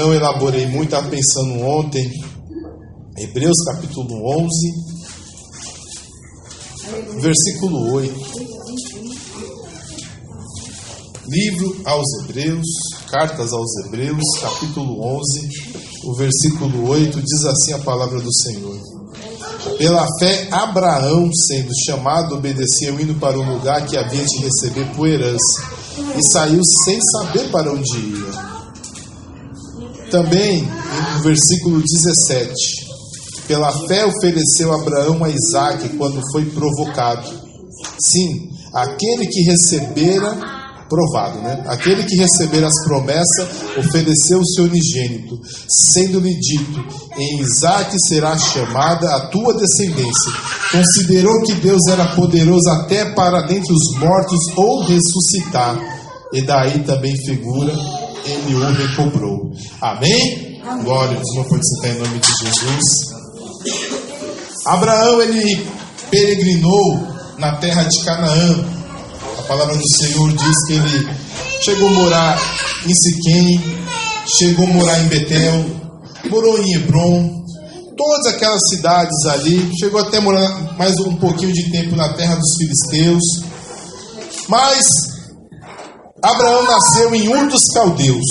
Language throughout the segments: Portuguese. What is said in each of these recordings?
não elaborei muito, estava pensando ontem. Hebreus capítulo 11, versículo 8. Livro aos Hebreus, cartas aos Hebreus, capítulo 11, o versículo 8, diz assim a palavra do Senhor. Pela fé, Abraão, sendo chamado, obedeceu, indo para o lugar que havia de receber por herança, e saiu sem saber para onde ia. Também, no versículo 17, pela fé ofereceu Abraão a Isaque quando foi provocado. Sim, aquele que recebera... provado, né? Aquele que receber as promessas ofereceu o seu unigênito, sendo-lhe dito: em Isaque será chamada a tua descendência. Considerou que Deus era poderoso até para dentre os mortos ou ressuscitar, e daí também figura, ele o recobrou. Amém? Glória a Deus, não pode citar em nome de Jesus. Abraão, ele peregrinou na terra de Canaã. A palavra do Senhor diz que ele chegou a morar em Siquém, chegou a morar em Betel, morou em Hebron, todas aquelas cidades ali, chegou até a morar mais um pouquinho de tempo na terra dos filisteus. Mas Abraão nasceu em Ur dos Caldeus,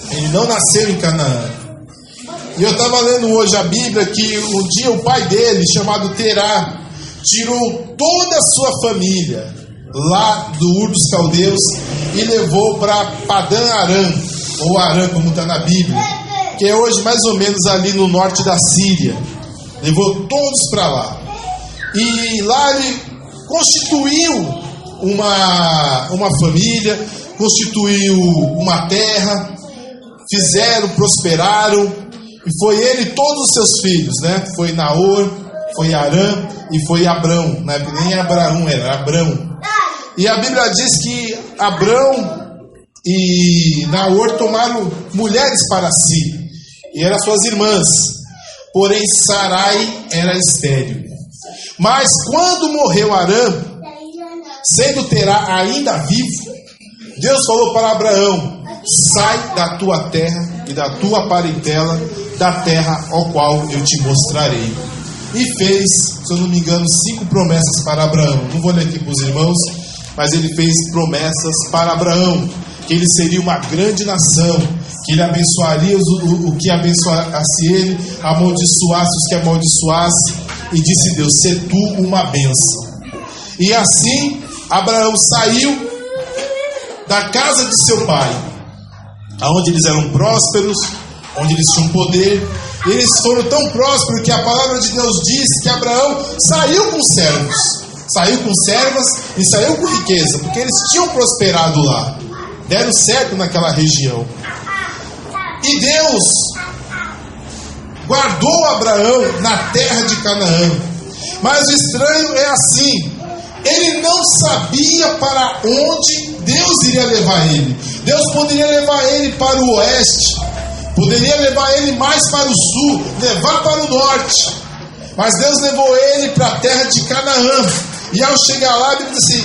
ele não nasceu em Canaã. E eu estava lendo hoje a Bíblia que um dia o pai dele, chamado Terá, tirou toda a sua família lá do Ur dos Caldeus e levou para Padã Arã, ou Arã como está na Bíblia, que é hoje mais ou menos ali no norte da Síria. Levou todos para lá, e lá ele constituiu uma família, constituiu uma terra, fizeram, prosperaram, e foi ele e todos os seus filhos, né? Foi Naor, foi Arã e foi Abrão, né? Nem Abraão era Abrão. E a Bíblia diz que Abrão e Naor tomaram mulheres para si, e eram suas irmãs, porém Sarai era estéril. Mas quando morreu Arã, sendo Terá ainda vivo, Deus falou para Abraão: sai da tua terra e da tua parentela, da terra ao qual eu te mostrarei. E fez, se eu não me engano, 5 promessas para Abraão. Não vou ler aqui para os irmãos, mas ele fez promessas para Abraão, que ele seria uma grande nação, que ele abençoaria o que abençoasse ele, amaldiçoasse os que amaldiçoasse, e disse Deus: sê tu uma bênção. E assim Abraão saiu da casa de seu pai, onde eles eram prósperos, onde eles tinham poder. Eles foram tão prósperos que a palavra de Deus diz que Abraão saiu com servos, saiu com servas e saiu com riqueza, porque eles tinham prosperado lá, deram certo naquela região. E Deus guardou Abraão na terra de Canaã. Mas o estranho é assim: ele não sabia para onde Deus iria levar ele. Deus poderia levar ele para o oeste, poderia levar ele mais para o sul, levar para o norte, mas Deus levou ele para a terra de Canaã. E ao chegar lá, ele diz assim,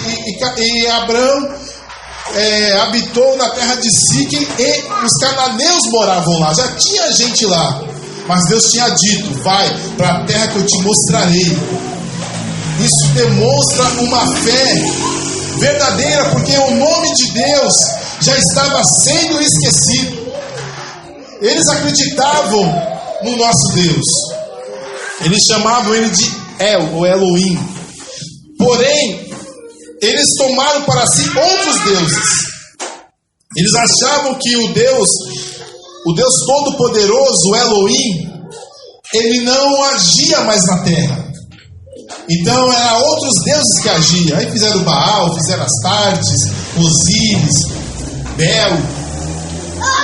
e Abraão habitou na terra de Siquém, e os cananeus moravam lá, já tinha gente lá, mas Deus tinha dito: vai para a terra que eu te mostrarei. Isso demonstra uma fé verdadeira, porque o nome de Deus já estava sendo esquecido. Eles acreditavam no nosso Deus, eles chamavam ele de El, ou Elohim. Porém, eles tomaram para si outros deuses. Eles achavam que o Deus Todo-Poderoso, o Elohim, ele não agia mais na terra. Então eram outros deuses que agiam. Aí fizeram Baal, fizeram Astartes, Osíris, Bel,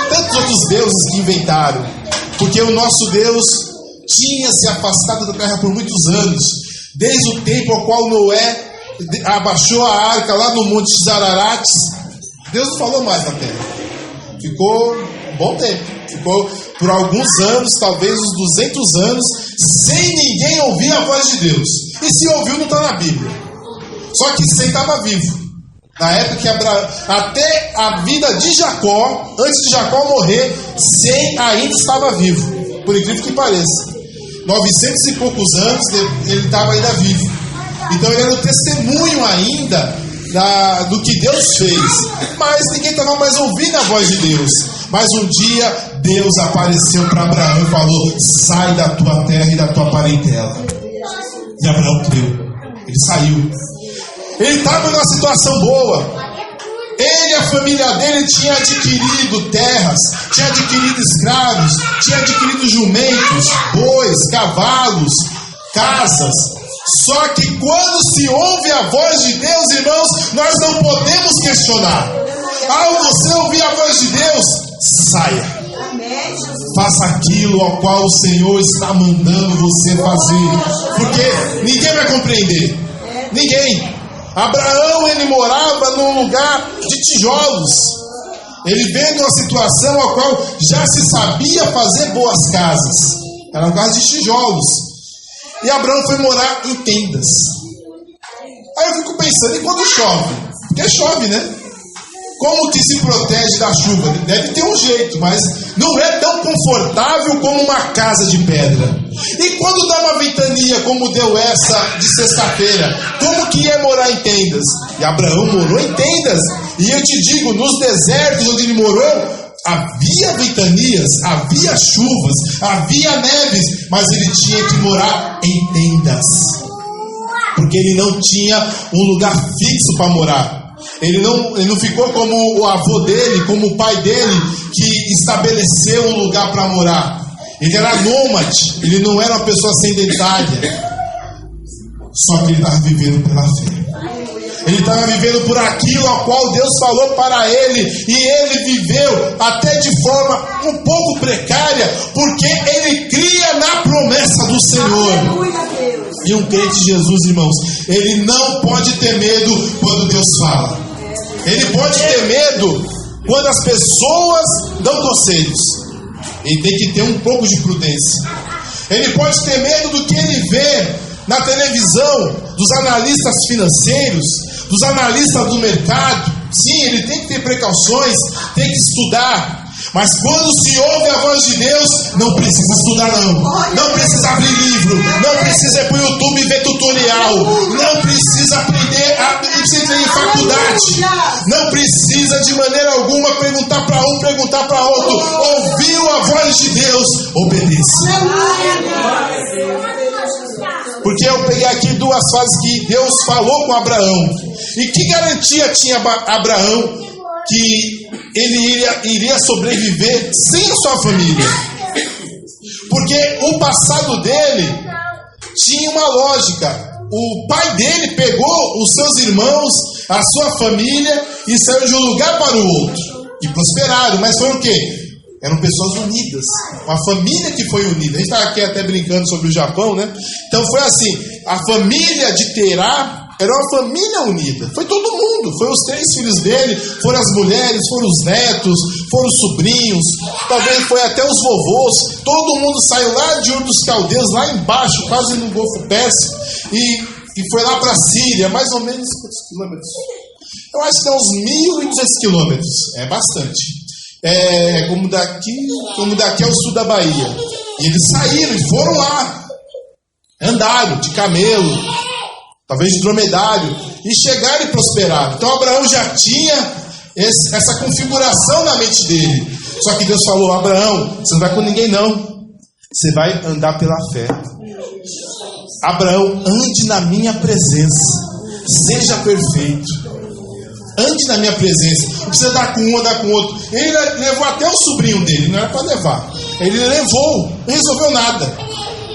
tantos outros deuses que inventaram, porque o nosso Deus tinha se afastado da terra por muitos anos, desde o tempo ao qual Noé abaixou a arca lá no Monte Zararates. Deus não falou mais na terra, ficou um bom tempo, ficou por alguns anos, talvez uns 200 anos, sem ninguém ouvir a voz de Deus. E se ouviu, não está na Bíblia, só que sem estava vivo. Na época que até a vida de Jacó, antes de Jacó morrer, Sem ainda estava vivo. Por incrível que pareça. 900 e poucos anos ele estava ainda vivo. Então ele era o testemunho ainda do que Deus fez. Mas ninguém estava mais ouvindo a voz de Deus. Mas um dia Deus apareceu para Abraão e falou: sai da tua terra e da tua parentela. E Abraão creu. Ele saiu. Ele estava numa situação boa. Ele e a família dele tinha adquirido terras, tinha adquirido escravos, tinha adquirido jumentos, bois, cavalos, casas. Só que quando se ouve a voz de Deus, irmãos, nós não podemos questionar. Ao você ouvir a voz de Deus, saia. Faça aquilo ao qual o Senhor está mandando você fazer. Porque ninguém vai compreender. Ninguém. Abraão, ele morava num lugar de tijolos. Ele veio de uma situação a qual já se sabia fazer boas casas. Era uma casa de tijolos. E Abraão foi morar em tendas. Aí eu fico pensando, e quando chove? Porque chove, né? Como que se protege da chuva? Deve ter um jeito, mas não é tão confortável como uma casa de pedra. E quando dá uma ventania, como deu essa de sexta-feira, como que é morar em tendas? E Abraão morou em tendas. E eu te digo, nos desertos onde ele morou, havia ventanias, havia chuvas, havia neves, mas ele tinha que morar em tendas. Porque ele não tinha um lugar fixo para morar. Ele não ficou como o avô dele, como o pai dele, que estabeleceu um lugar para morar. Ele era nômade, ele não era uma pessoa sedentária. Só que ele estava vivendo pela fé. Ele estava vivendo por aquilo ao qual Deus falou para ele. E ele viveu até de forma um pouco precária, porque ele cria na promessa do Senhor. E um crente de Jesus, irmãos, ele não pode ter medo quando Deus fala. Ele pode ter medo quando as pessoas dão conselhos. Ele tem que ter um pouco de prudência. Ele pode ter medo do que ele vê na televisão, dos analistas financeiros, dos analistas do mercado. Sim, ele tem que ter precauções, tem que estudar. Mas quando se ouve a voz de Deus, não precisa estudar não precisa abrir livro, não precisa ir para o YouTube ver tutorial, não precisa aprender em faculdade, não precisa de maneira alguma perguntar para um, perguntar para outro. Ouviu a voz de Deus, obedeça. Porque eu peguei aqui duas fases que Deus falou com Abraão. E que garantia tinha Abraão que ele iria sobreviver sem a sua família? Porque o passado dele tinha uma lógica. O pai dele pegou os seus irmãos, a sua família, e saiu de um lugar para o outro. E prosperaram, mas foi o quê? Eram pessoas unidas. Uma família que foi unida. A gente está aqui até brincando sobre o Japão, né? Então foi assim, a família de Terá era uma família unida. Foi todo mundo. Foi os 3 filhos dele, foram as mulheres, foram os netos, foram os sobrinhos, talvez foi até os vovôs. Todo mundo saiu lá de Ur dos Caldeus, lá embaixo, quase no Golfo Pérsico, e foi lá para a Síria, mais ou menos quantos quilômetros? Eu acho que é uns 1.200 quilômetros. É bastante. Como daqui ao sul da Bahia. E eles saíram e foram lá. Andaram de camelo, talvez de dromedário, e chegaram e prosperaram. Então Abraão já tinha essa configuração na mente dele. Só que Deus falou: Abraão, você não vai com ninguém não, você vai andar pela fé. Abraão, ande na minha presença, seja perfeito. Ande na minha presença. Não precisa dar com um, andar com o outro. Ele levou até o sobrinho dele, não era para levar. Ele levou, não resolveu nada.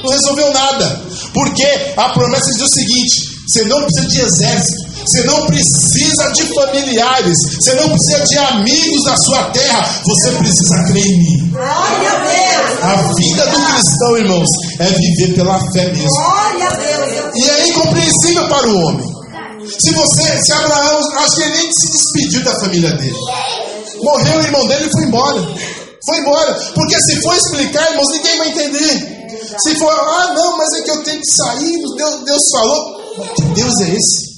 Não resolveu nada. Porque a promessa diz o seguinte: você não precisa de exército, você não precisa de familiares, você não precisa de amigos da sua terra, você precisa crer em mim. Glória a Deus. A vida do cristão, irmãos, é viver pela fé mesmo. Glória a Deus. E é incompreensível para o homem. Se Abraão, acho que ele nem se despediu da família dele. Morreu o irmão dele e foi embora. Foi embora. Porque se for explicar, irmãos, ninguém vai entender. Se for, não, mas é que eu tenho que sair, Deus falou. Que Deus é esse?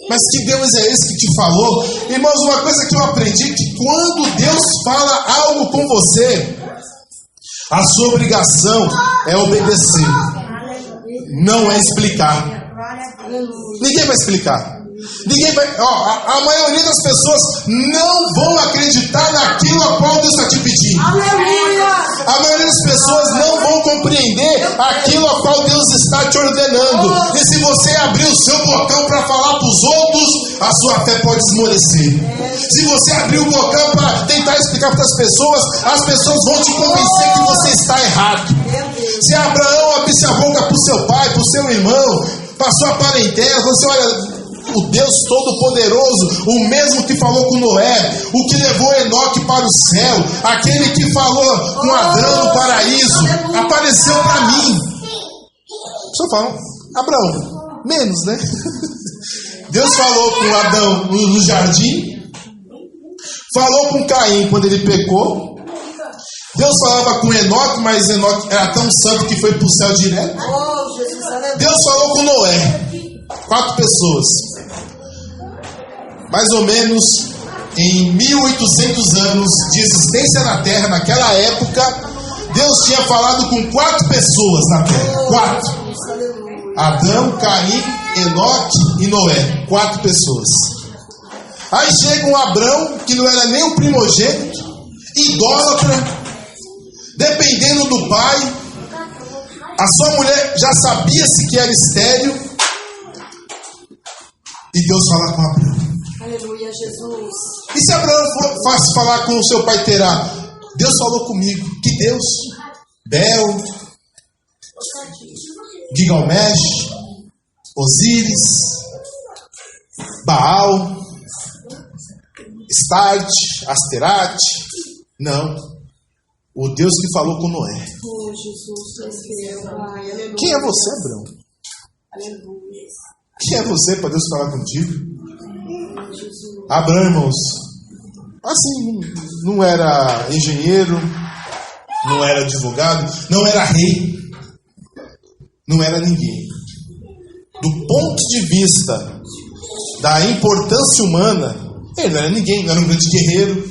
Mas que Deus é esse que te falou? Irmãos, uma coisa que eu aprendi, que quando Deus fala algo com você, a sua obrigação é obedecer, não é explicar. Ninguém vai explicar. Ninguém vai. A maioria das pessoas não vão acreditar naquilo a qual Deus está te pedindo. A maioria das pessoas não vão compreender aquilo a qual Deus está te ordenando. E se você abrir o seu bocão para falar para os outros, a sua fé pode esmorecer. Se você abrir o bocão para tentar explicar para as pessoas vão te convencer que você está errado. Se Abraão abrisse a boca para o seu pai, para o seu irmão, para a sua parentela, você olha. O Deus Todo-Poderoso, o mesmo que falou com Noé, o que levou Enoque para o céu, aquele que falou com Adão no paraíso, apareceu para mim. Só falam, Abraão, menos, né? Deus falou com Adão no jardim, falou com Caim quando ele pecou. Deus falava com Enoque, mas Enoque era tão santo que foi para o céu direto. Deus falou com Noé, 4 pessoas. Mais ou menos em 1800 anos de existência na Terra, naquela época, Deus tinha falado com 4 pessoas na Terra. 4. Adão, Caim, Enoque e Noé. 4 pessoas. Aí chega um Abrão, que não era nem o primogênito, idólatra, dependendo do pai. A sua mulher já sabia-se que era estéril. E Deus fala com Abraão. Aleluia, Jesus. E se Abraão fosse falar com o seu pai Terá? Deus falou comigo. Que Deus? Bel, Gilgamesh, Osíris, Baal, Start, Asterat. Não. O Deus que falou com Noé. Oh, Jesus, quem é você, Abraão? Aleluia. Quem é você para Deus falar contigo? Abraão, irmãos, assim, não era engenheiro, não era advogado, não era rei, não era ninguém. Do ponto de vista da importância humana, ele não era ninguém, não era um grande guerreiro.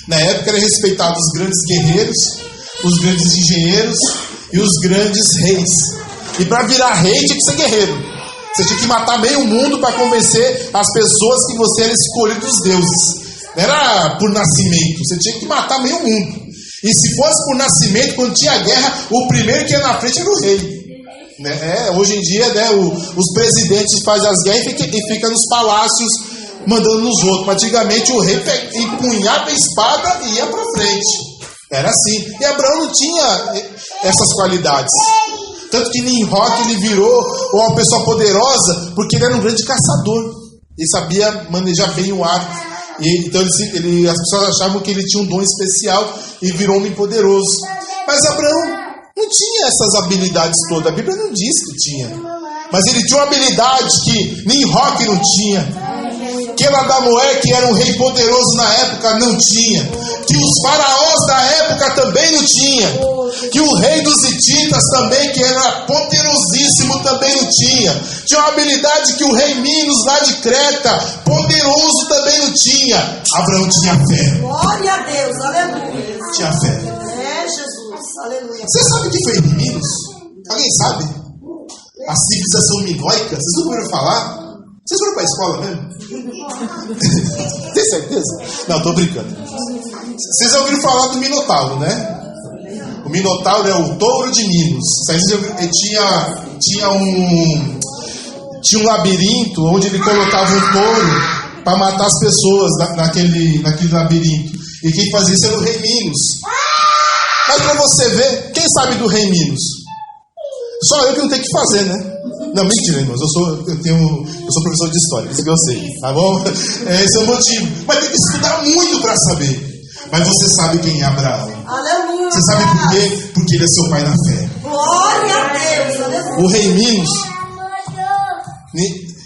Na época era respeitado os grandes guerreiros, os grandes engenheiros e os grandes reis. E para virar rei tinha que ser guerreiro. Você tinha que matar meio mundo para convencer as pessoas que você era escolhido dos deuses. Não era por nascimento, você tinha que matar meio mundo. E se fosse por nascimento, quando tinha guerra, o primeiro que ia na frente era o rei. Hoje em dia, os presidentes fazem as guerras e ficam nos palácios mandando nos outros. Mas antigamente o rei empunhava a espada e ia para frente. Era assim. E Abraão não tinha essas qualidades. Tanto que Nimrod ele virou uma pessoa poderosa porque ele era um grande caçador. Ele sabia manejar bem o arco. Então as pessoas achavam que ele tinha um dom especial e virou um homem poderoso. Mas Abraão não tinha essas habilidades todas. A Bíblia não diz que tinha. Mas ele tinha uma habilidade que Nimrod não tinha. Que Kedorlaomer, que era um rei poderoso na época, não tinha. Que os faraós da época também não tinham. Que o rei dos hititas também, que era poderosíssimo, também não tinha. Tinha uma habilidade que o rei Minos lá de Creta, poderoso, também não tinha. Abraão tinha fé. Glória a Deus, aleluia. Tinha fé. É, Jesus, aleluia. Você sabe o que foi Minos? Alguém sabe? A civilização minoica, vocês não ouviram falar? Vocês foram para a escola mesmo? Tem certeza? Não, tô brincando. Vocês ouviram falar do Minotauro, né? O Minotauro é o touro de Minos. Tinha um labirinto onde ele colocava um touro para matar as pessoas naquele labirinto. E quem fazia isso era o rei Minos. Mas para você ver, quem sabe do rei Minos? Só eu que não tenho que fazer, né? Não, mentira, irmãos. Eu sou professor de história, isso que eu sei, tá bom? Esse é o motivo. Mas tem que estudar muito para saber. Mas você sabe quem é Abraão. Aleluia. Você sabe por quê? Porque ele é seu pai na fé. Glória a Deus, aleluia. O rei Minos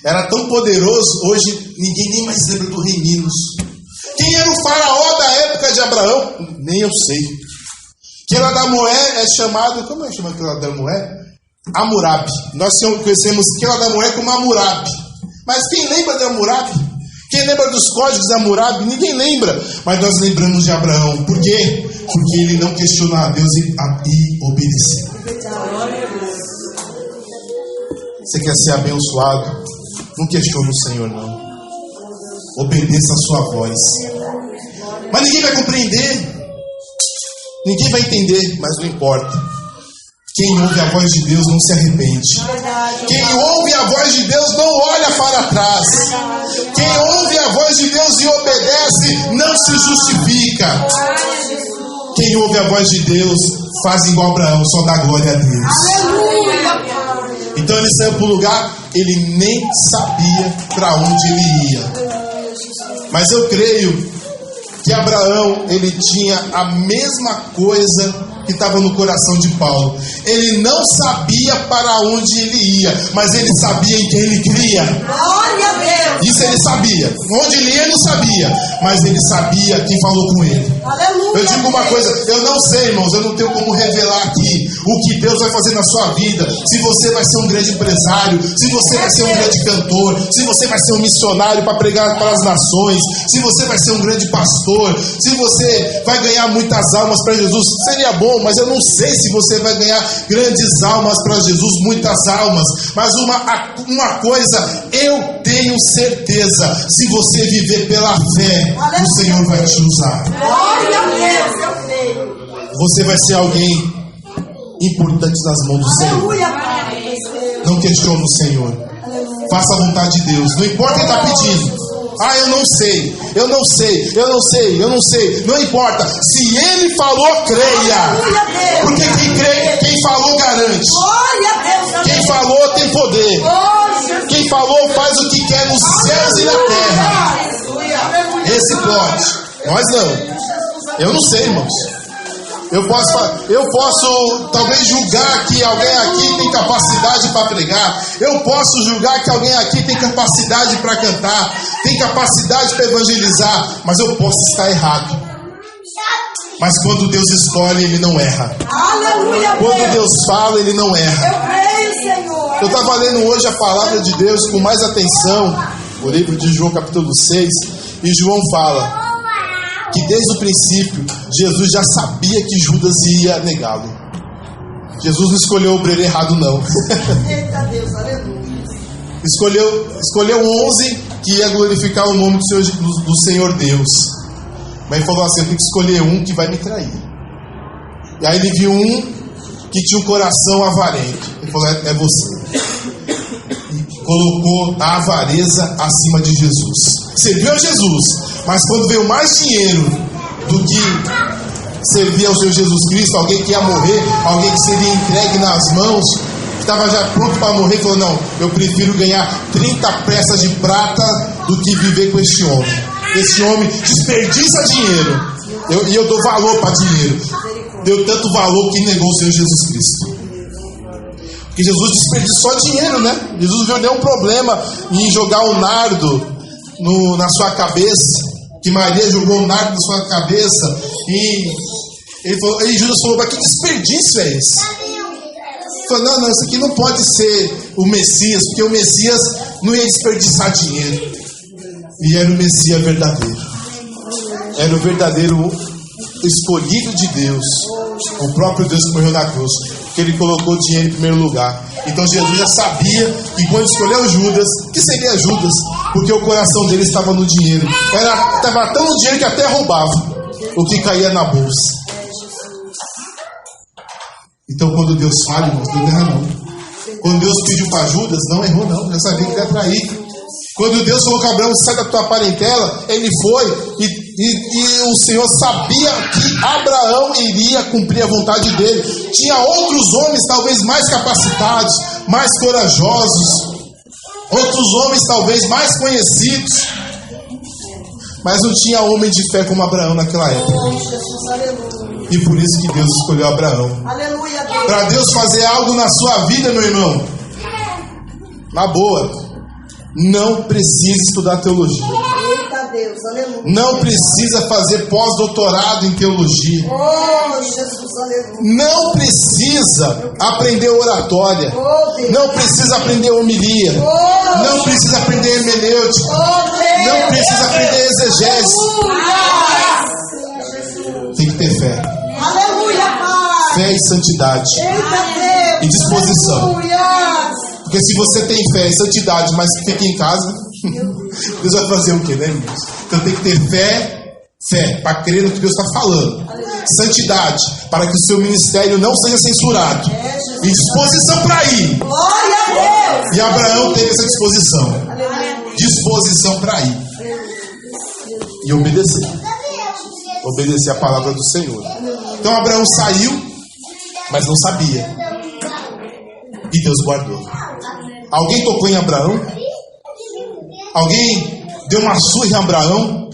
era tão poderoso, hoje ninguém nem mais lembra do rei Minos. Quem era o faraó da época de Abraão? Nem eu sei. Kedorlaomer é chamado, como é chamado Kedorlaomer? Hammurabi. Nós conhecemos Kedorlaomer como Hammurabi. Mas quem lembra de Hammurabi? Quem lembra dos códigos de Hammurabi? Ninguém lembra. Mas nós lembramos de Abraão. Por quê? Porque ele não questionou a Deus e obedeceu. Você quer ser abençoado? Não questione o Senhor, não. Obedeça a sua voz. Mas ninguém vai compreender. Ninguém vai entender, mas não importa. Quem ouve a voz de Deus não se arrepende. Quem ouve a voz de Deus não olha para trás. Quem ouve a voz de Deus e obedece não se justifica. Quem ouve a voz de Deus faz igual Abraão, só dá glória a Deus. Então ele saiu para o lugar, ele nem sabia para onde ele ia. Mas eu creio que Abraão, ele tinha a mesma coisa que estava no coração de Paulo. Ele não sabia para onde ele ia, mas ele sabia em quem ele cria. Glória a Deus. Isso ele sabia. Onde ele ia, ele não sabia, mas ele sabia quem falou com ele. Aleluia. Eu digo uma coisa, eu não sei, irmãos, eu não tenho como revelar aqui o que Deus vai fazer na sua vida. Se você vai ser um grande empresário, se você vai ser um grande cantor, se você vai ser um missionário para pregar para as nações, se você vai ser um grande pastor, se você vai ganhar muitas almas para Jesus, seria bom, mas eu não sei se você vai ganhar grandes almas para Jesus, muitas almas. Mas uma coisa eu tenho certeza: se você viver pela fé, o Senhor vai te usar. Glória a Deus, eu creio. Você vai ser alguém importante nas mãos do Senhor. Aleluia, Pai. Não questione o Senhor. Faça a vontade de Deus. Não importa quem está pedindo. Ah, eu não sei. Não importa. Se Ele falou, creia. Porque quem crê, quem falou garante. Glória a Deus. Quem falou tem poder. Quem falou faz o que quer nos céus e na terra. Esse pode. Nós não. Eu não sei, irmãos. Eu posso talvez julgar que alguém aqui tem capacidade para pregar. Eu posso julgar que alguém aqui tem capacidade para cantar, tem capacidade para evangelizar, mas eu posso estar errado. Mas quando Deus escolhe, Ele não erra. Aleluia. Quando Deus fala, Ele não erra. Eu creio, Senhor. Eu estava lendo hoje a palavra de Deus com mais atenção, o livro de João capítulo 6, e João fala que desde o princípio Jesus já sabia que Judas ia negá-lo. Jesus não escolheu o obreiro errado, não. Eita Deus, aleluia. Escolheu 11 que ia glorificar o nome do Senhor Deus. Mas ele falou assim: eu tenho que escolher um que vai me trair. E aí ele viu um que tinha um coração avarento. Ele falou: é você. E colocou a avareza acima de Jesus. Serviu a Jesus, mas quando veio mais dinheiro do que servir ao Senhor Jesus Cristo, alguém que ia morrer, alguém que seria entregue nas mãos, que estava já pronto para morrer, falou: não, eu prefiro ganhar 30 peças de prata do que viver com este homem. Esse homem desperdiça dinheiro, e eu dou valor para dinheiro. Deu tanto valor que negou o Senhor Jesus Cristo. Porque Jesus desperdiçou dinheiro, né? Jesus não viu nenhum problema em jogar o nardo na sua cabeça, que Maria jogou o nardo na sua cabeça, e Judas falou: mas que desperdício é esse? Ele falou: não, isso aqui não pode ser o Messias, porque o Messias não ia desperdiçar dinheiro. E era o Messias verdadeiro, era o verdadeiro escolhido de Deus, o próprio Deus que morreu na cruz, que Ele colocou dinheiro em primeiro lugar. Então Jesus já sabia que quando escolheu Judas, que seria Judas, porque o coração dele estava no dinheiro. Estava tão no dinheiro que até roubava o que caía na bolsa. Então quando Deus fala, irmãos, não erra não. Quando Deus pediu para Judas, não errou não, já sabia que ele ia trair. Quando Deus falou: Abraão, sai da tua parentela, ele foi, e o Senhor sabia que Abraão iria cumprir a vontade dele. Tinha outros homens talvez mais capacitados, mais corajosos, outros homens talvez mais conhecidos, mas não tinha homem de fé como Abraão naquela época. E por isso que Deus escolheu Abraão. Para Deus fazer algo na sua vida, meu irmão, na boa, não precisa estudar teologia. Deus, aleluia. Não precisa fazer pós-doutorado em teologia. Oh, Jesus, aleluia. Não precisa aprender oratória. Oh, Deus. Não precisa aprender homilia. Oh, Não precisa aprender hermenêutica. oh, Deus. Não precisa aprender exegese. Aleluia. Tem que ter fé. Aleluia, Pai. Fé e santidade. Eita, Deus. E disposição. Aleluia. Porque se você tem fé e santidade, mas fica em casa, Deus vai fazer o quê, né, irmãos? Então tem que ter fé, para crer no que Deus está falando. Santidade, para que o seu ministério não seja censurado. E disposição para ir. Glória a Deus. E Abraão teve essa disposição. Disposição para ir. E obedecer. Obedecer a palavra do Senhor. Então Abraão saiu, mas não sabia. E Deus guardou. Alguém tocou em Abraão? Alguém deu uma surra em Abraão?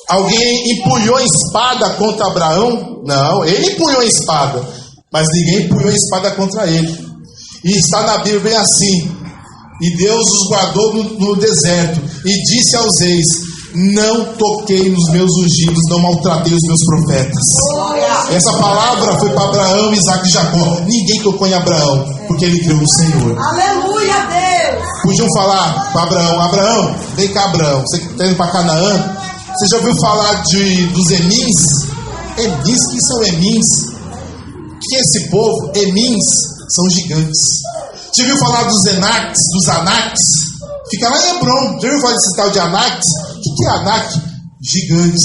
Alguém empunhou a espada contra Abraão? Não, ele empunhou a espada, mas ninguém empunhou a espada contra ele. E está na Bíblia bem assim: e Deus os guardou no deserto, e disse aos reis: não toquei nos meus ungidos, não maltratei os meus profetas. Essa palavra foi para Abraão, Isaac e Jacó. Ninguém tocou em Abraão, porque ele creu no Senhor. Aleluia, Deus. Podiam falar para Abraão: Abraão, vem cá, Abraão, você que está indo para Canaã, você já ouviu falar dos Emins? Emins, quem são Emins? Que é esse povo? Emins são gigantes. Já ouviu falar dos Enaques, dos Anaques? Fica lá em Hebron. Já ouviu falar desse tal de Anaques? O que é Anak? Gigantes.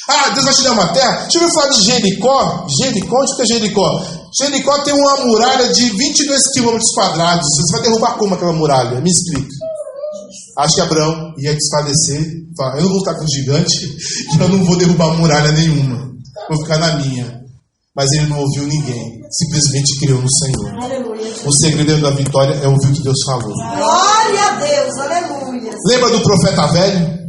Ah, Deus vai te dar uma terra? Já ouviu falar de Jericó? Jericó? Onde fica Jericó? Jericó tem uma muralha de 22 quilômetros quadrados. Você vai derrubar como aquela muralha? Me explica. Acho que Abraão ia desfalecer. Eu não vou estar com gigante, eu não vou derrubar muralha nenhuma. Vou ficar na minha. Mas ele não ouviu ninguém. Simplesmente creu no Senhor. Aleluia. O segredo da vitória é ouvir o que Deus falou. Glória a Deus, aleluia. Lembra do profeta velho?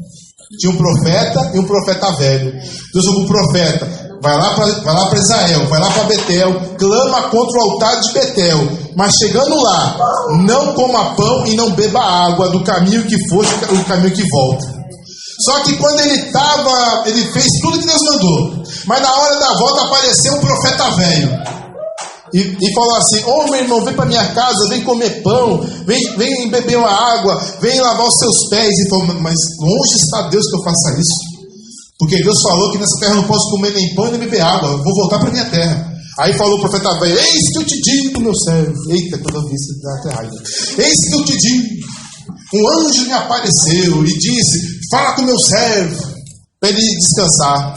Tinha um profeta e um profeta velho. Deus falou para o profeta: vai lá para Israel, vai lá para Betel, clama contra o altar de Betel, mas chegando lá, não coma pão e não beba água do caminho que for, o caminho que volta. Só que quando ele fez tudo que Deus mandou, mas na hora da volta apareceu um profeta velho e falou assim: ô meu irmão, vem para minha casa, vem comer pão, vem beber uma água, vem lavar os seus pés. E falou: mas longe está Deus que eu faça isso, porque Deus falou que nessa terra eu não posso comer nem pão nem beber água, eu vou voltar para minha terra. Aí falou o profeta velho: eis que eu te digo, meu servo. Eita, quando eu vi isso dá até raiva. Eis que eu te digo, um anjo me apareceu e disse: fala com meu servo para ele descansar.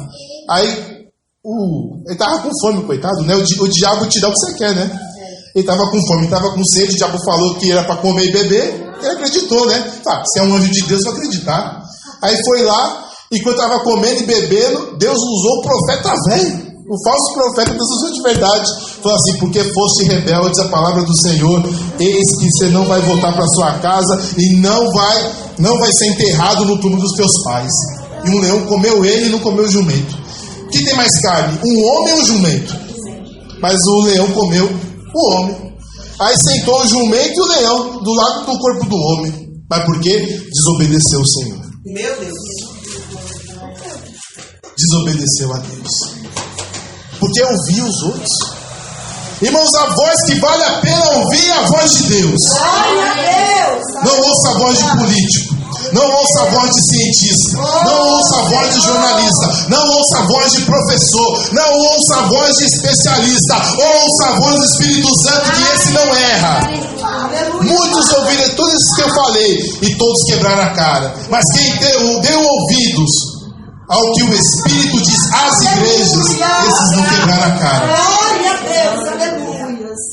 Aí ele estava com fome, coitado, né? O diabo te dá o que você quer, né? Ele estava com fome, estava com sede. O diabo falou que era para comer e beber. Ele acreditou, né? Se é um anjo de Deus, eu vou acreditar. Aí foi lá, enquanto estava comendo e bebendo, Deus usou o profeta velho, o falso profeta. Deus usou de verdade. Falou assim: porque foste rebeldes a palavra do Senhor, eis que você não vai voltar para sua casa e não vai ser enterrado no túmulo dos teus pais. E um leão comeu ele e não comeu o jumento. O que tem mais carne? Um homem ou um jumento? Mas o leão comeu o homem. Aí sentou o jumento e o leão do lado do corpo do homem. Mas por quê? Desobedeceu o Senhor. Meu Deus. Desobedeceu a Deus. Porque ouvia os outros. Irmãos, a voz que vale a pena ouvir é a voz de Deus. Glória a Deus. Não ouça a voz de político. Não ouça a voz de cientista. Não ouça a voz de jornalista. Não ouça a voz de professor. Não ouça a voz de especialista. Ouça a voz do Espírito Santo, que esse não erra. Muitos ouviram todos esses que eu falei e todos quebraram a cara. Mas quem deu ouvidos ao que o Espírito diz às igrejas, esses não quebraram a cara. Glória a Deus, aleluia.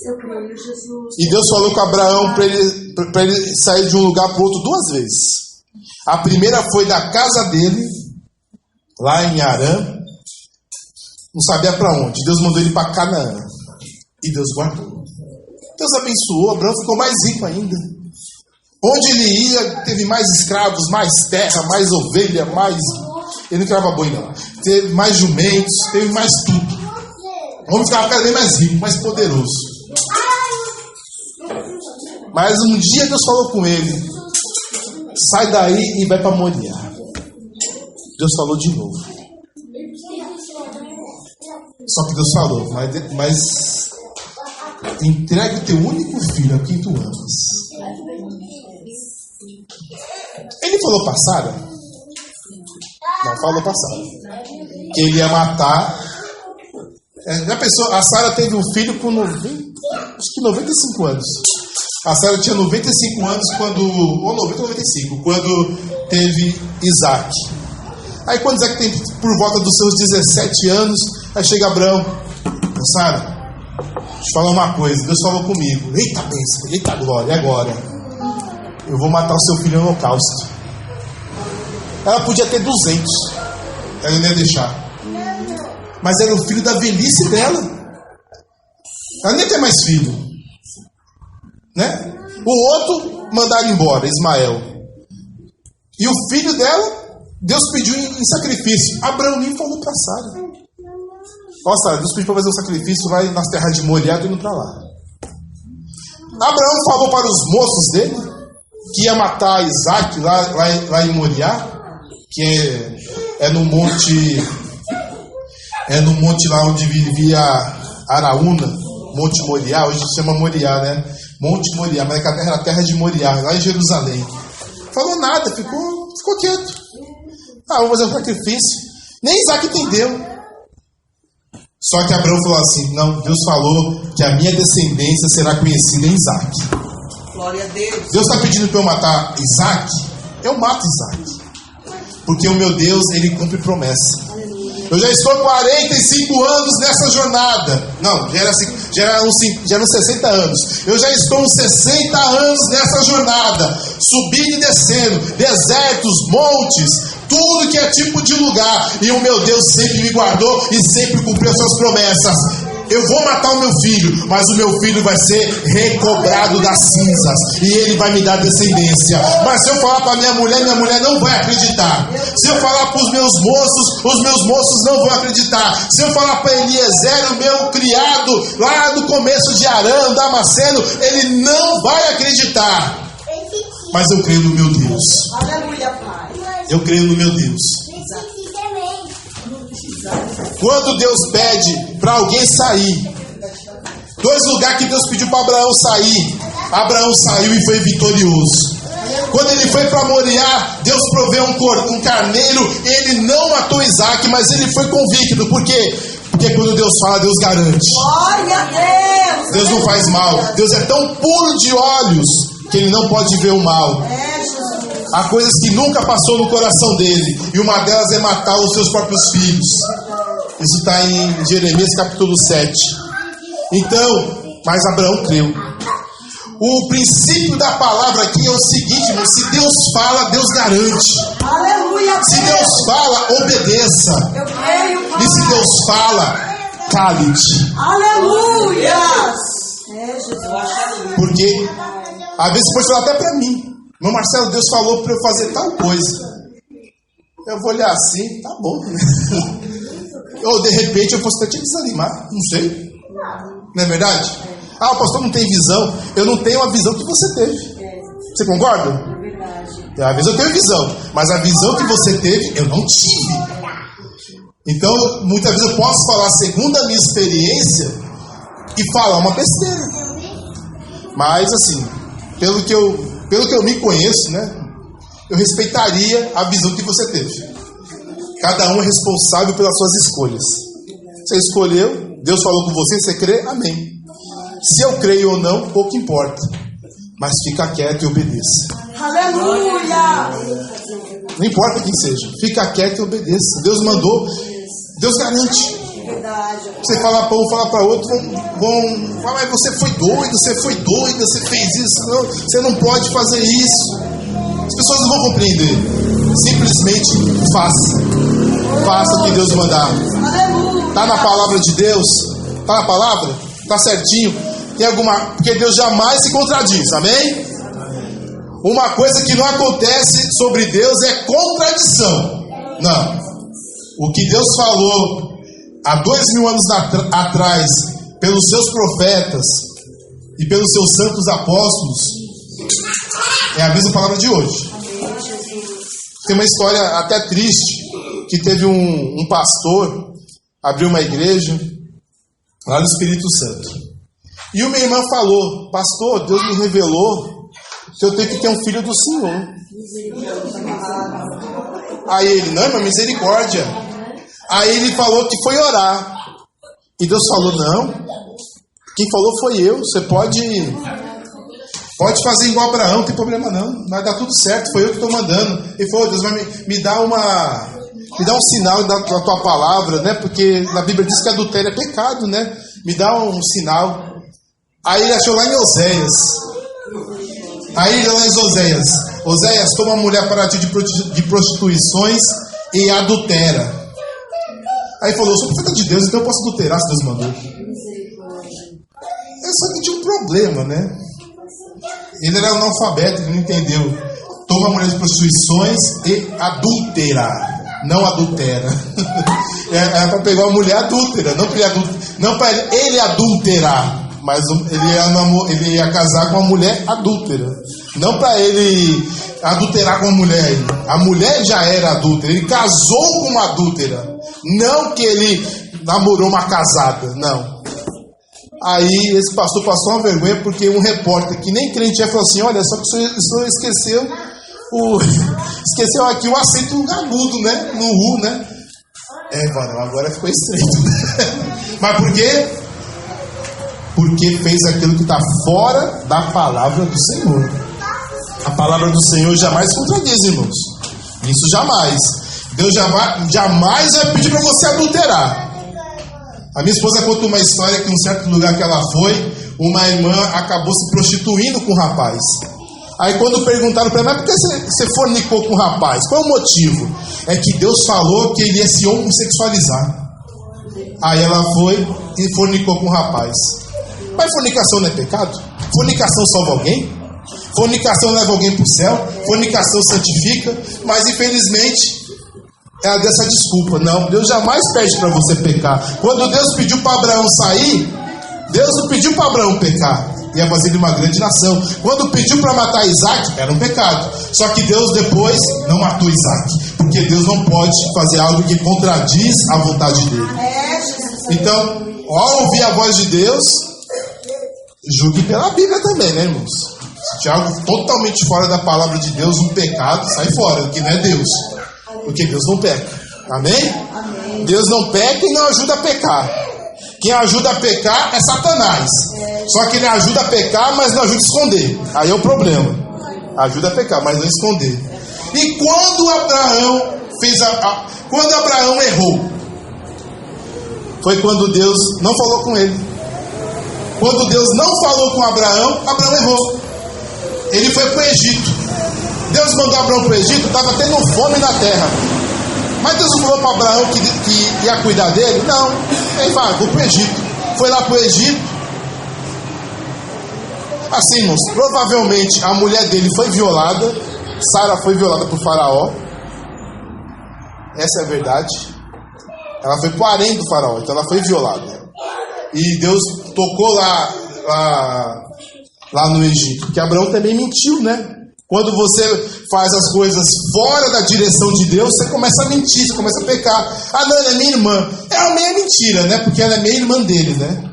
Eu creio, Jesus. E Deus falou com Abraão para ele sair de um lugar para o outro 2 vezes. A primeira foi da casa dele, lá em Arã, não sabia para onde. Deus mandou ele para Canaã e Deus guardou. Deus abençoou, Abraão ficou mais rico ainda. Onde ele ia, teve mais escravos, mais terra, mais ovelha, mais... Ele não criava boi não. Teve mais jumentos, teve mais tudo. O homem ficava cada vez mais rico, mais poderoso. Mas um dia Deus falou com ele: sai daí e vai para Moriá. Deus falou de novo. Só que Deus falou, mas entregue o teu único filho a quem tu amas. Ele falou para Sara? Não falou para Sara. Que ele ia matar. Já pensou? A Sara teve um filho com 95 anos. A Sara tinha 95 anos ou 90 ou 95, quando teve Isaac. Aí quando Isaac tem por volta dos seus 17 anos, aí chega Abraão. Sara, deixa eu te falar uma coisa. Deus falou comigo. Eita bênção, eita glória, e agora? Eu vou matar o seu filho em holocausto. Ela podia ter 200. Ela não ia deixar. Mas era o filho da velhice dela. Ela nem tem mais filho, né? O outro mandaram embora, Ismael. E o filho dela, Deus pediu em sacrifício. Abraão nem falou para Sara. Ó, Sara, Deus pediu para fazer um sacrifício, vai nas terras de Moriá, indo para lá. Abraão falou para os moços dele que ia matar Isaac lá em Moriá, que é no monte lá onde vivia Araúna, Monte Moriá, hoje se chama Moriá, né? Monte Moriá, mas era a terra de Moriá, lá em Jerusalém. Falou nada, ficou quieto. Vamos fazer um sacrifício. Nem Isaac entendeu. Só que Abraão falou assim, não, Deus falou que a minha descendência será conhecida em Isaac. Glória a Deus. Deus está pedindo para eu matar Isaac, eu mato Isaac. Porque o meu Deus, ele cumpre promessa. Eu já estou 45 anos nessa jornada. Não, já eram 60 anos. Eu já estou uns 60 anos nessa jornada. Subindo e descendo. Desertos, montes, tudo que é tipo de lugar. E o meu Deus sempre me guardou e sempre cumpriu suas promessas. Eu vou matar o meu filho, mas o meu filho vai ser recobrado das cinzas e ele vai me dar descendência. Mas se eu falar para minha mulher não vai acreditar. Se eu falar para os meus moços não vão acreditar. Se eu falar para Eliezer, o meu criado, lá no começo de Arã, Damasceno, ele não vai acreditar. Mas eu creio no meu Deus. Aleluia, Pai. Eu creio no meu Deus. Quando Deus pede para alguém sair, 2 lugares que Deus pediu para Abraão sair, Abraão saiu e foi vitorioso. Quando ele foi para Moriá, Deus proveu um carneiro, ele não matou Isaac, mas ele foi convicto. Por quê? Porque quando Deus fala, Deus garante. Glória a Deus. Deus não faz mal. Deus é tão puro de olhos que ele não pode ver o mal. Há coisas que nunca passou no coração dele, e uma delas é matar os seus próprios filhos. Isso está em Jeremias capítulo 7. Então, mas Abraão creu. O princípio da palavra aqui é o seguinte, irmão, se Deus fala, Deus garante. Aleluia. Se Deus fala, obedeça. Eu creio, Pai. E se Deus fala, cale-te. Aleluia. Jesus. Porque às vezes você pode falar até para mim. Meu Marcelo, Deus falou para eu fazer tal coisa. Eu vou olhar assim, tá bom, né? Ou de repente eu posso até te desanimar, não sei. Não é verdade? O pastor não tem visão. Eu não tenho a visão que você teve. Você concorda? Às vezes eu tenho visão, mas a visão que você teve, eu não tive. Então, muitas vezes eu posso falar segundo a minha experiência e falar uma besteira. Mas assim, pelo que eu me conheço, né? Eu respeitaria a visão que você teve. Cada um é responsável pelas suas escolhas. Você escolheu, Deus falou com você, você crê, amém. Se eu creio ou não, pouco importa. Mas fica quieto e obedeça. Aleluia! Não importa quem seja, fica quieto e obedeça. Deus mandou, Deus garante. Você fala para um, fala para outro, vão falar, mas você foi doida, você fez isso, não, você não pode fazer isso. As pessoas não vão compreender. Simplesmente faça o que Deus mandar. Está na palavra de Deus? Está na palavra? Está certinho? Tem alguma... Porque Deus jamais se contradiz, amém? Uma coisa que não acontece sobre Deus é contradição. Não. O que Deus falou há 2000 anos atrás pelos seus profetas e pelos seus santos apóstolos é a mesma palavra de hoje. Tem uma história até triste, que teve um pastor, abriu uma igreja lá no Espírito Santo. E uma irmã falou: pastor, Deus me revelou que eu tenho que ter um filho do Senhor. Aí ele: não, irmã, misericórdia. Aí ele falou que foi orar. E Deus falou: não, quem falou foi eu. Você pode fazer igual Abraão, não tem problema não. Vai dar tudo certo, foi eu que estou mandando. Ele falou: Deus vai me dar um sinal da tua palavra, né? Porque na Bíblia diz que adultério é pecado, né? Me dá um sinal. Aí ele achou lá em Oséias. Aí ele lá em Oséias: Oséias, toma uma mulher para ti de prostituições e adultera. Aí falou: eu sou profeta de Deus, então eu posso adulterar se Deus mandou. Só que tinha um problema, né? Ele era analfabeto, ele não entendeu. Toma uma mulher de prostituições e adulterar. Não adultera. É para pegar uma mulher adúltera, não para ele adulterar. Mas ele ia casar com uma mulher adúltera. Não para ele adulterar com uma mulher. A mulher já era adúltera. Ele casou com uma adúltera. Não que ele namorou uma casada. Não. Aí esse pastor passou uma vergonha, porque um repórter que nem crente falou assim: olha, só que o senhor esqueceu aqui o acento agudo, né? No U, né? Varão, agora ficou estreito. Mas por quê? Porque fez aquilo que está fora da palavra do Senhor. A palavra do Senhor jamais contradiz, irmãos. Isso jamais. Deus jamais vai pedir para você adulterar. A minha esposa conta uma história que em um certo lugar que ela foi, uma irmã acabou se prostituindo com um rapaz. Aí quando perguntaram para ela: mas por que você fornicou com o rapaz? Qual é o motivo? É que Deus falou que ele ia se homossexualizar. Aí ela foi e fornicou com o rapaz. Mas fornicação não é pecado? Fornicação salva alguém? Fornicação leva alguém para o céu? Fornicação santifica? Mas infelizmente ela deu essa desculpa. Não, Deus jamais pede para você pecar. Quando Deus pediu para Abraão sair, Deus não pediu para Abraão pecar. Ia fazer ele uma grande nação. Quando pediu para matar Isaac, era um pecado. Só que Deus depois não matou Isaac, porque Deus não pode fazer algo que contradiz a vontade dele. Então, ao ouvir a voz de Deus, julgue pela Bíblia também, né, irmãos? Se tiver algo totalmente fora da palavra de Deus, um pecado, sai fora, que não é Deus. Porque Deus não peca. Amém? Amém. Deus não peca e não ajuda a pecar. Quem ajuda a pecar é Satanás. Só que ele ajuda a pecar, mas não ajuda a esconder. Aí é o problema. Ajuda a pecar, mas não esconder. E quando Abraão quando Abraão errou, foi quando Deus não falou com ele. Quando Deus não falou com Abraão, Abraão errou. Ele foi para o Egito. Deus mandou Abraão para o Egito, estava tendo fome na terra. Mas Deus não falou para Abraão que ia cuidar dele? Não. Ele falou: vou para o Egito. Foi lá para o Egito. Assim, irmãos, provavelmente a mulher dele foi violada. Sara foi violada por Faraó. Essa é a verdade. Ela foi para o harém do Faraó, então ela foi violada. E Deus tocou lá no Egito. Porque Abraão também mentiu, né? Quando você faz as coisas fora da direção de Deus, você começa a mentir, você começa a pecar. Ah, não, ela é minha irmã. É uma meia mentira, né? Porque ela é meia irmã dele, né?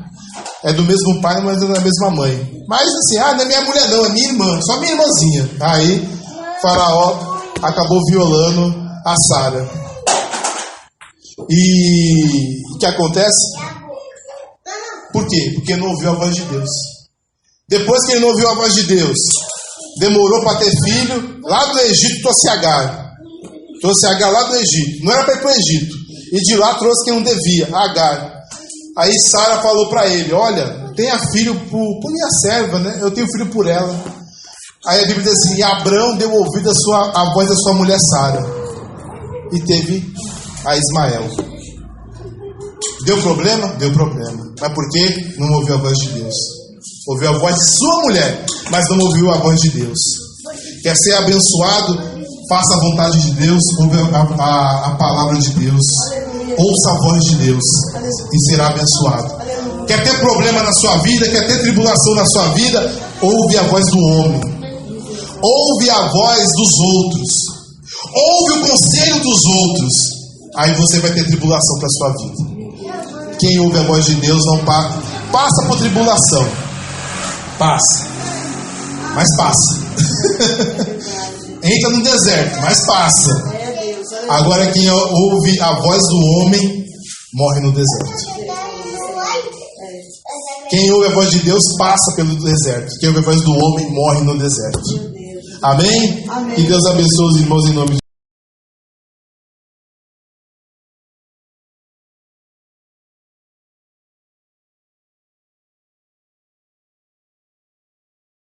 É do mesmo pai, mas é da mesma mãe. Mas assim, não é minha mulher não, é minha irmã, só minha irmãzinha. Aí, Faraó acabou violando a Sara. E o que acontece? Por quê? Porque não ouviu a voz de Deus. Depois que ele não ouviu a voz de Deus, demorou para ter filho. Lá do Egito trouxe Agar. Trouxe Agar lá do Egito. Não era para ir para o Egito. E de lá trouxe quem não devia, Agar. Aí Sara falou para ele: olha, tenha filho por minha serva, né? Eu tenho filho por ela. Aí a Bíblia diz assim: e Abrão deu ouvido à voz da sua mulher Sara. E teve a Ismael. Deu problema? Deu problema. Mas por quê? Não ouviu a voz de Deus. Ouviu a voz de sua mulher, mas não ouviu a voz de Deus. Quer ser abençoado? Faça a vontade de Deus, ouve a palavra de Deus, ouça a voz de Deus e será abençoado. Quer ter problema na sua vida, quer ter tribulação na sua vida? Ouve a voz do homem, ouve a voz dos outros, ouve o conselho dos outros, aí você vai ter tribulação para sua vida. Quem ouve a voz de Deus não passa por tribulação. Passa. Mas passa. Entra no deserto, mas passa. Agora quem ouve a voz do homem morre no deserto. Quem ouve a voz de Deus passa pelo deserto. Quem ouve a voz do homem morre no deserto. Amém? Que Deus abençoe os irmãos em nome de